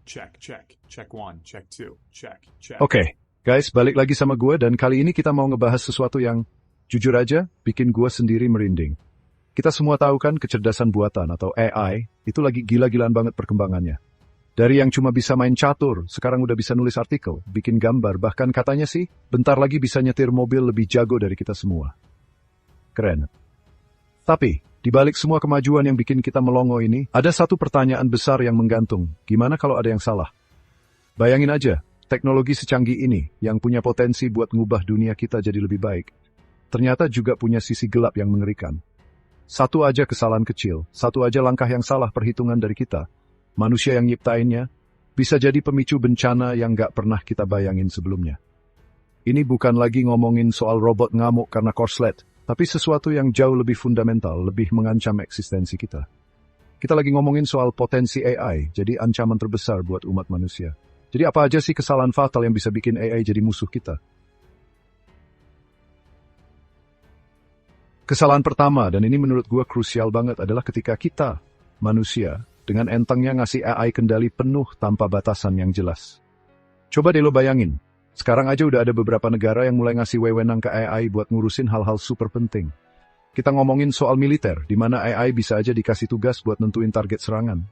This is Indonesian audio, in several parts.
Check, check. Check 1, check 2, check, check. Oke, guys, balik lagi sama gue dan kali ini kita mau ngebahas sesuatu yang jujur aja bikin gue sendiri merinding. Kita semua tahu kan kecerdasan buatan atau AI itu lagi gila-gilaan banget perkembangannya. Dari yang cuma bisa main catur, sekarang udah bisa nulis artikel, bikin gambar, bahkan katanya sih bentar lagi bisa nyetir mobil lebih jago dari kita semua. Keren. Tapi, di balik semua kemajuan yang bikin kita melongo ini, ada satu pertanyaan besar yang menggantung. Gimana kalau ada yang salah? Bayangin aja, teknologi secanggih ini yang punya potensi buat ngubah dunia kita jadi lebih baik, ternyata juga punya sisi gelap yang mengerikan. Satu aja kesalahan kecil, satu aja langkah yang salah perhitungan dari kita, manusia yang nyiptainnya, bisa jadi pemicu bencana yang gak pernah kita bayangin sebelumnya. Ini bukan lagi ngomongin soal robot ngamuk karena korslet, tapi sesuatu yang jauh lebih fundamental, lebih mengancam eksistensi kita. Kita lagi ngomongin soal potensi AI, jadi ancaman terbesar buat umat manusia. Jadi apa aja sih kesalahan fatal yang bisa bikin AI jadi musuh kita? Kesalahan pertama, dan ini menurut gue krusial banget, adalah ketika kita, manusia, dengan entengnya ngasih AI kendali penuh tanpa batasan yang jelas. Coba deh lo bayangin, sekarang aja udah ada beberapa negara yang mulai ngasih wewenang ke AI buat ngurusin hal-hal super penting. Kita ngomongin soal militer, di mana AI bisa aja dikasih tugas buat nentuin target serangan.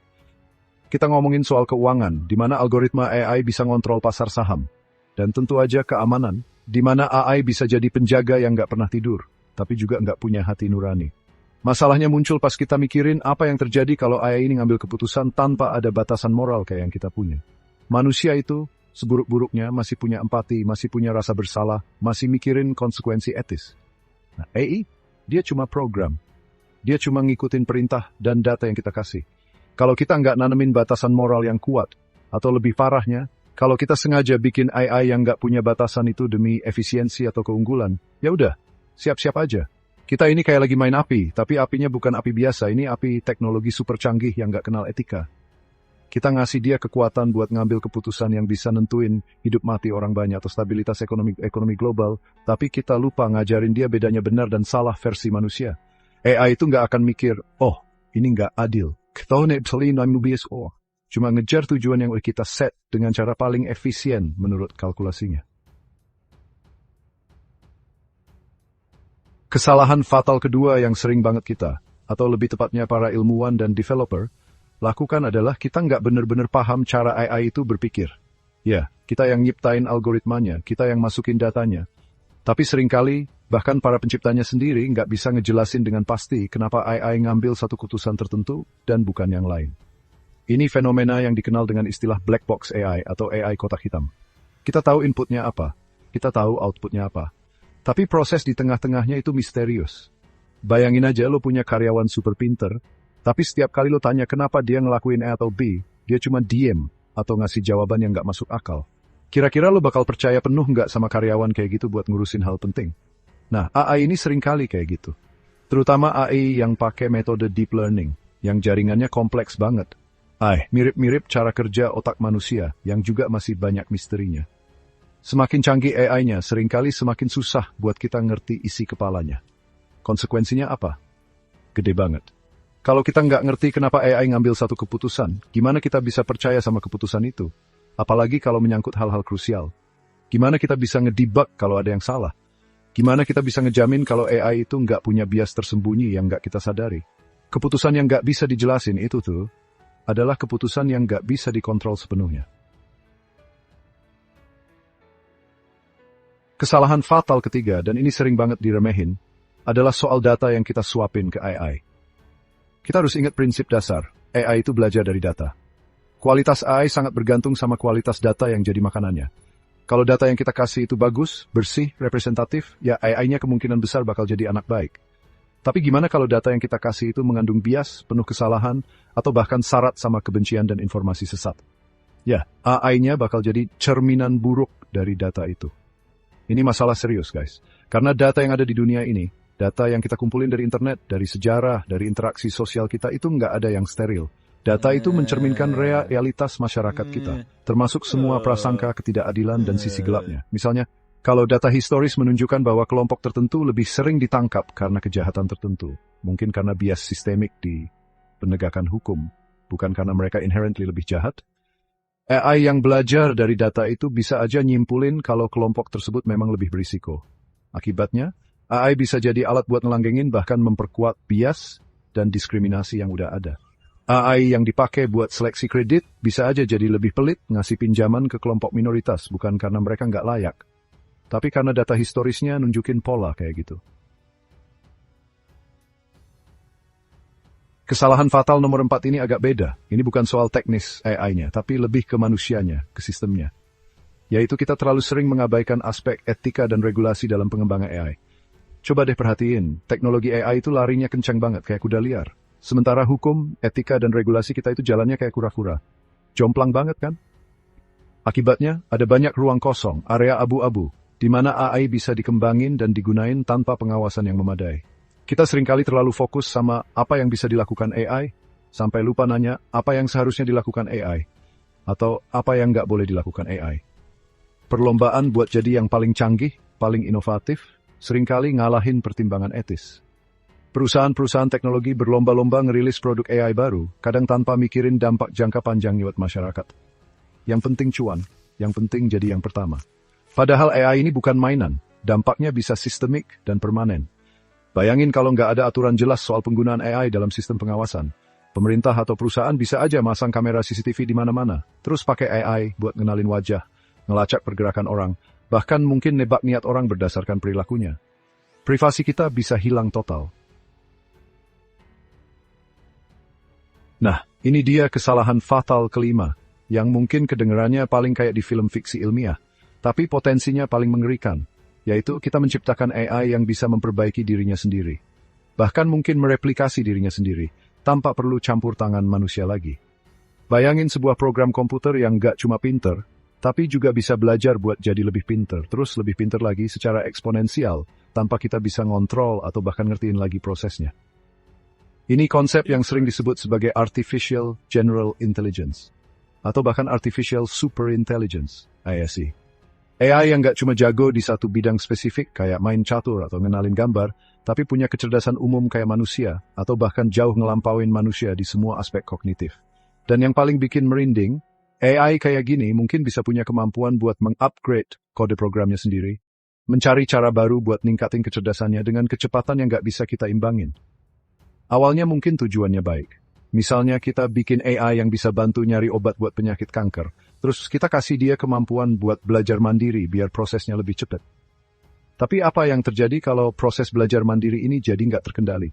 Kita ngomongin soal keuangan, di mana algoritma AI bisa ngontrol pasar saham. Dan tentu aja keamanan, di mana AI bisa jadi penjaga yang nggak pernah tidur, tapi juga nggak punya hati nurani. Masalahnya muncul pas kita mikirin apa yang terjadi kalau AI ini ngambil keputusan tanpa ada batasan moral kayak yang kita punya. Manusia itu, seburuk-buruknya, masih punya empati, masih punya rasa bersalah, masih mikirin konsekuensi etis. Nah, AI, dia cuma program. Dia cuma ngikutin perintah dan data yang kita kasih. Kalau kita nggak nanemin batasan moral yang kuat, atau lebih parahnya, kalau kita sengaja bikin AI yang nggak punya batasan itu demi efisiensi atau keunggulan, ya udah, siap-siap aja. Kita ini kayak lagi main api, tapi apinya bukan api biasa, ini api teknologi super canggih yang nggak kenal etika. Kita ngasih dia kekuatan buat ngambil keputusan yang bisa nentuin hidup mati orang banyak atau stabilitas ekonomi global, tapi kita lupa ngajarin dia bedanya benar dan salah versi manusia. AI itu nggak akan mikir, oh, ini nggak adil. Cuma ngejar tujuan yang udah kita set dengan cara paling efisien menurut kalkulasinya. Kesalahan fatal kedua yang sering banget kita, atau lebih tepatnya para ilmuwan dan developer, lakukan adalah kita nggak benar-benar paham cara AI itu berpikir. Ya, kita yang nyiptain algoritmanya, kita yang masukin datanya. Tapi seringkali, bahkan para penciptanya sendiri nggak bisa ngejelasin dengan pasti kenapa AI ngambil satu keputusan tertentu dan bukan yang lain. Ini fenomena yang dikenal dengan istilah black box AI atau AI kotak hitam. Kita tahu inputnya apa, kita tahu outputnya apa. Tapi proses di tengah-tengahnya itu misterius. Bayangin aja lo punya karyawan super pinter, tapi setiap kali lo tanya kenapa dia ngelakuin A atau B, dia cuma diem atau ngasih jawaban yang nggak masuk akal. Kira-kira lo bakal percaya penuh nggak sama karyawan kayak gitu buat ngurusin hal penting? Nah, AI ini sering kali kayak gitu. Terutama AI yang pakai metode deep learning, yang jaringannya kompleks banget. Mirip-mirip cara kerja otak manusia, yang juga masih banyak misterinya. Semakin canggih AI-nya, seringkali semakin susah buat kita ngerti isi kepalanya. Konsekuensinya apa? Gede banget. Kalau kita nggak ngerti kenapa AI ngambil satu keputusan, gimana kita bisa percaya sama keputusan itu? Apalagi kalau menyangkut hal-hal krusial. Gimana kita bisa ngedebug kalau ada yang salah? Gimana kita bisa ngejamin kalau AI itu nggak punya bias tersembunyi yang nggak kita sadari? Keputusan yang nggak bisa dijelasin itu tuh, adalah keputusan yang nggak bisa dikontrol sepenuhnya. Kesalahan fatal ketiga, dan ini sering banget diremehin, adalah soal data yang kita suapin ke AI. Kita harus ingat prinsip dasar, AI itu belajar dari data. Kualitas AI sangat bergantung sama kualitas data yang jadi makanannya. Kalau data yang kita kasih itu bagus, bersih, representatif, ya AI-nya kemungkinan besar bakal jadi anak baik. Tapi gimana kalau data yang kita kasih itu mengandung bias, penuh kesalahan, atau bahkan syarat sama kebencian dan informasi sesat? Ya, AI-nya bakal jadi cerminan buruk dari data itu. Ini masalah serius, guys. Karena data yang ada di dunia ini, data yang kita kumpulin dari internet, dari sejarah, dari interaksi sosial kita itu nggak ada yang steril. Data itu mencerminkan realitas masyarakat kita, termasuk semua prasangka ketidakadilan dan sisi gelapnya. Misalnya, kalau data historis menunjukkan bahwa kelompok tertentu lebih sering ditangkap karena kejahatan tertentu, mungkin karena bias sistemik di penegakan hukum, bukan karena mereka inherently lebih jahat, AI yang belajar dari data itu bisa aja nyimpulin kalau kelompok tersebut memang lebih berisiko. Akibatnya, AI bisa jadi alat buat ngelanggengin bahkan memperkuat bias dan diskriminasi yang udah ada. AI yang dipakai buat seleksi kredit bisa aja jadi lebih pelit ngasih pinjaman ke kelompok minoritas bukan karena mereka nggak layak, tapi karena data historisnya nunjukin pola kayak gitu. Kesalahan fatal nomor 4 ini agak beda. Ini bukan soal teknis AI-nya, tapi lebih ke manusianya, ke sistemnya. Yaitu kita terlalu sering mengabaikan aspek etika dan regulasi dalam pengembangan AI. Coba deh perhatiin, teknologi AI itu larinya kencang banget kayak kuda liar. Sementara hukum, etika, dan regulasi kita itu jalannya kayak kura-kura. Jomplang banget kan? Akibatnya, ada banyak ruang kosong, area abu-abu, di mana AI bisa dikembangin dan digunain tanpa pengawasan yang memadai. Kita seringkali terlalu fokus sama apa yang bisa dilakukan AI, sampai lupa nanya apa yang seharusnya dilakukan AI, atau apa yang nggak boleh dilakukan AI. Perlombaan buat jadi yang paling canggih, paling inovatif, seringkali ngalahin pertimbangan etis. Perusahaan-perusahaan teknologi berlomba-lomba ngerilis produk AI baru, kadang tanpa mikirin dampak jangka panjang buat masyarakat. Yang penting cuan, yang penting jadi yang pertama. Padahal AI ini bukan mainan, dampaknya bisa sistemik dan permanen. Bayangin kalau nggak ada aturan jelas soal penggunaan AI dalam sistem pengawasan. Pemerintah atau perusahaan bisa aja masang kamera CCTV di mana-mana, terus pakai AI buat ngenalin wajah, ngelacak pergerakan orang, bahkan mungkin nebak niat orang berdasarkan perilakunya. Privasi kita bisa hilang total. Nah, ini dia kesalahan fatal kelima, yang mungkin kedengarannya paling kayak di film fiksi ilmiah, tapi potensinya paling mengerikan. Yaitu kita menciptakan AI yang bisa memperbaiki dirinya sendiri. Bahkan mungkin mereplikasi dirinya sendiri, tanpa perlu campur tangan manusia lagi. Bayangin sebuah program komputer yang gak cuma pinter, tapi juga bisa belajar buat jadi lebih pinter, terus lebih pinter lagi secara eksponensial, tanpa kita bisa ngontrol atau bahkan ngertiin lagi prosesnya. Ini konsep yang sering disebut sebagai Artificial General Intelligence, atau bahkan Artificial Superintelligence, ASI. AI yang nggak cuma jago di satu bidang spesifik kayak main catur atau ngenalin gambar, tapi punya kecerdasan umum kayak manusia, atau bahkan jauh ngelampauin manusia di semua aspek kognitif. Dan yang paling bikin merinding, AI kayak gini mungkin bisa punya kemampuan buat mengupgrade kode programnya sendiri, mencari cara baru buat ningkatin kecerdasannya dengan kecepatan yang nggak bisa kita imbangin. Awalnya mungkin tujuannya baik. Misalnya kita bikin AI yang bisa bantu nyari obat buat penyakit kanker, terus kita kasih dia kemampuan buat belajar mandiri biar prosesnya lebih cepat. Tapi apa yang terjadi kalau proses belajar mandiri ini jadi nggak terkendali?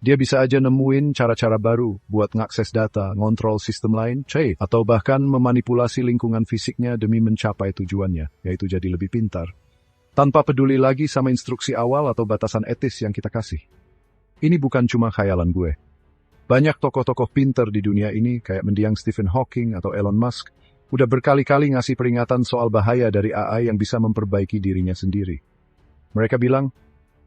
Dia bisa aja nemuin cara-cara baru buat ngakses data, ngontrol sistem lain, atau bahkan memanipulasi lingkungan fisiknya demi mencapai tujuannya, yaitu jadi lebih pintar. Tanpa peduli lagi sama instruksi awal atau batasan etis yang kita kasih. Ini bukan cuma khayalan gue. Banyak tokoh-tokoh pinter di dunia ini, kayak mendiang Stephen Hawking atau Elon Musk, udah berkali-kali ngasih peringatan soal bahaya dari AI yang bisa memperbaiki dirinya sendiri. Mereka bilang,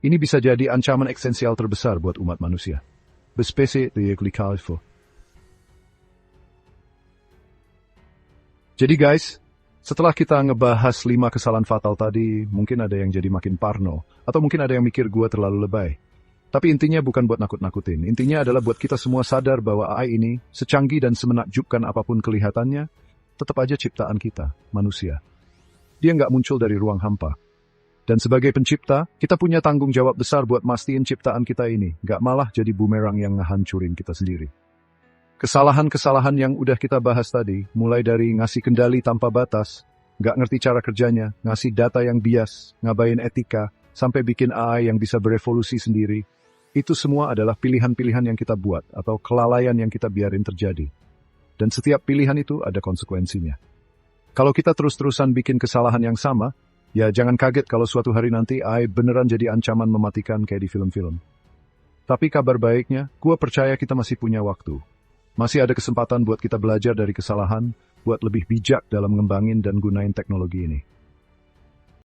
ini bisa jadi ancaman eksistensial terbesar buat umat manusia. Bespecie de Califo. Jadi guys, setelah kita ngebahas 5 kesalahan fatal tadi, mungkin ada yang jadi makin parno, atau mungkin ada yang mikir gue terlalu lebay. Tapi intinya bukan buat nakut-nakutin. Intinya adalah buat kita semua sadar bahwa AI ini, secanggih dan semenakjubkan apapun kelihatannya, tetap aja ciptaan kita, manusia. Dia nggak muncul dari ruang hampa. Dan sebagai pencipta, kita punya tanggung jawab besar buat mastiin ciptaan kita ini, nggak malah jadi bumerang yang ngehancurin kita sendiri. Kesalahan-kesalahan yang udah kita bahas tadi, mulai dari ngasih kendali tanpa batas, nggak ngerti cara kerjanya, ngasih data yang bias, ngabain etika, sampai bikin AI yang bisa berevolusi sendiri, itu semua adalah pilihan-pilihan yang kita buat atau kelalaian yang kita biarin terjadi. Dan setiap pilihan itu ada konsekuensinya. Kalau kita terus-terusan bikin kesalahan yang sama, ya jangan kaget kalau suatu hari nanti AI beneran jadi ancaman mematikan kayak di film-film. Tapi kabar baiknya, gue percaya kita masih punya waktu. Masih ada kesempatan buat kita belajar dari kesalahan, buat lebih bijak dalam ngembangin dan gunain teknologi ini.